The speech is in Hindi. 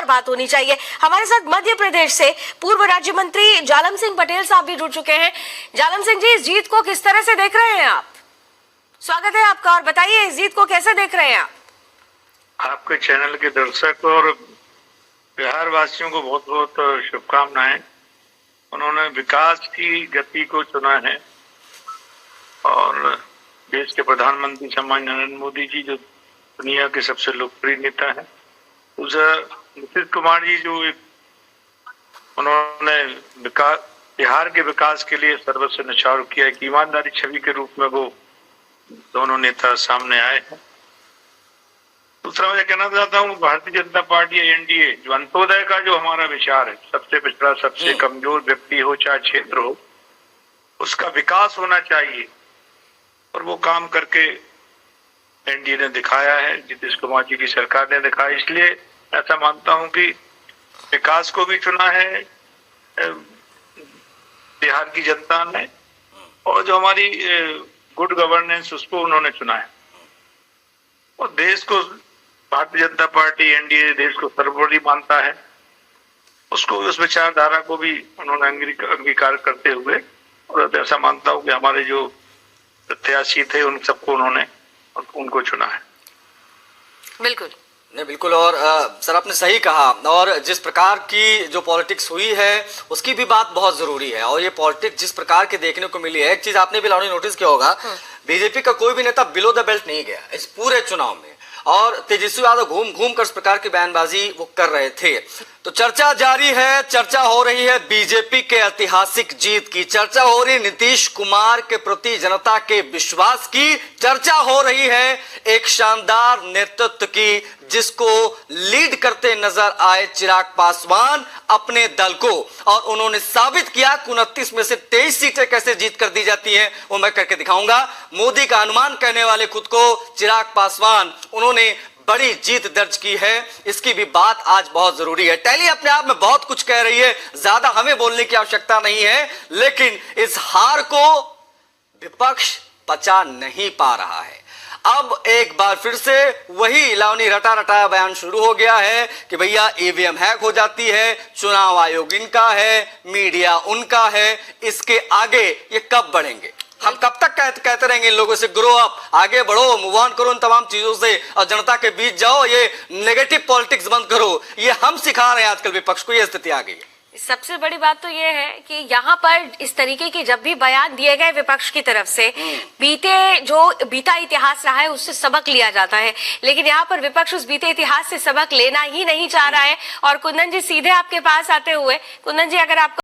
बात होनी चाहिए। हमारे साथ मध्य प्रदेश से पूर्व राज्य मंत्री जालम सिंह पटेल साहब भी जुड़ चुके हैं। जालम सिंह जी, इस जीत को किस तरह से देख रहे हैं आप? स्वागत है आपका, और बताइए इस जीत को कैसे देख रहे हैं आप? आपके चैनल के दर्शक और बिहार वासियों को बहुत बहुत शुभकामनाएं। उन्होंने विकास की गति को चुना है और देश के प्रधानमंत्री सम्माननीय नरेंद्र मोदी जी, जो दुनिया के सबसे लोकप्रिय नेता है, उस नीतीश कुमार जी जो उन्होंने बिहार के विकास के लिए सर्वस्व न्यौछावर किया, एक ईमानदारी छवि के रूप में वो दोनों नेता सामने आए हैं। दूसरा मैं कहना चाहता हूँ, भारतीय जनता पार्टी एनडीए जो अंत्योदय का जो हमारा विचार है, सबसे पिछड़ा सबसे कमजोर व्यक्ति हो चाहे क्षेत्र हो, उसका विकास होना चाहिए, और वो काम करके एनडीए ने दिखाया है, नीतीश कुमार जी की सरकार ने दिखाया। इसलिए ऐसा मानता हूं कि विकास को भी चुना है बिहार की जनता ने, और जो हमारी गुड गवर्नेंस उसको उन्होंने चुना है। और देश को भारतीय जनता पार्टी एनडीए देश को सर्वोपरि मानता है, उसको उस विचारधारा को भी उन्होंने अंगीकार करते हुए, और ऐसा मानता हूं कि हमारे जो प्रत्याशी थे उन सबको उन्होंने उनको चुना है। बिल्कुल नहीं, बिल्कुल। और सर आपने सही कहा, और जिस प्रकार की जो पॉलिटिक्स हुई है उसकी भी बात बहुत जरूरी है। और ये पॉलिटिक्स जिस प्रकार की देखने को मिली है, एक चीज आपने भी लाउनी नोटिस किया होगा, बीजेपी का कोई भी नेता बिलो द बेल्ट नहीं गया इस पूरे चुनाव में, और तेजस्वी यादव घूम घूम कर इस प्रकार की बयानबाजी वो कर रहे थे। तो चर्चा जारी है, चर्चा हो रही है बीजेपी के ऐतिहासिक जीत की, चर्चा हो रही नीतीश कुमार के प्रति जनता के विश्वास की, चर्चा हो रही है एक शानदार नेतृत्व की, जिसको लीड करते नजर आए चिराग पासवान अपने दल को, और उन्होंने साबित किया कि 29 में से 23 सीटें कैसे जीत कर दी जाती हैं वो मैं करके दिखाऊंगा। मोदी का अनुमान कहने वाले खुद को चिराग पासवान, उन्होंने बड़ी जीत दर्ज की है, इसकी भी बात आज बहुत जरूरी है। टैली अपने आप में बहुत कुछ कह रही है, ज्यादा हमें बोलने की आवश्यकता नहीं है, लेकिन इस हार को विपक्ष पचा नहीं पा रहा है। अब एक बार फिर से वही लावनी रटा रटाया बयान शुरू हो गया है कि भैया ईवीएम हैक हो जाती है, चुनाव आयोग इनका है, मीडिया उनका है, इसके आगे ये कब बढ़ेंगे? हम कब तक कहते रहेंगे इन लोगों से ग्रो अप, आगे बढ़ो, मूव ऑन करो इन तमाम चीजों से और जनता के बीच जाओ, ये नेगेटिव पॉलिटिक्स बंद करो, ये हम सिखा रहे हैं आजकल विपक्ष को, ये स्थिति आ गई है। सबसे बड़ी बात तो ये है कि यहाँ पर इस तरीके के जब भी बयान दिए गए विपक्ष की तरफ से, बीता इतिहास रहा है उससे सबक लिया जाता है, लेकिन यहाँ पर विपक्ष उस बीते इतिहास से सबक लेना ही नहीं चाह रहा है। और कुंदन जी, सीधे आपके पास आते हुए, कुंदन जी, अगर आपको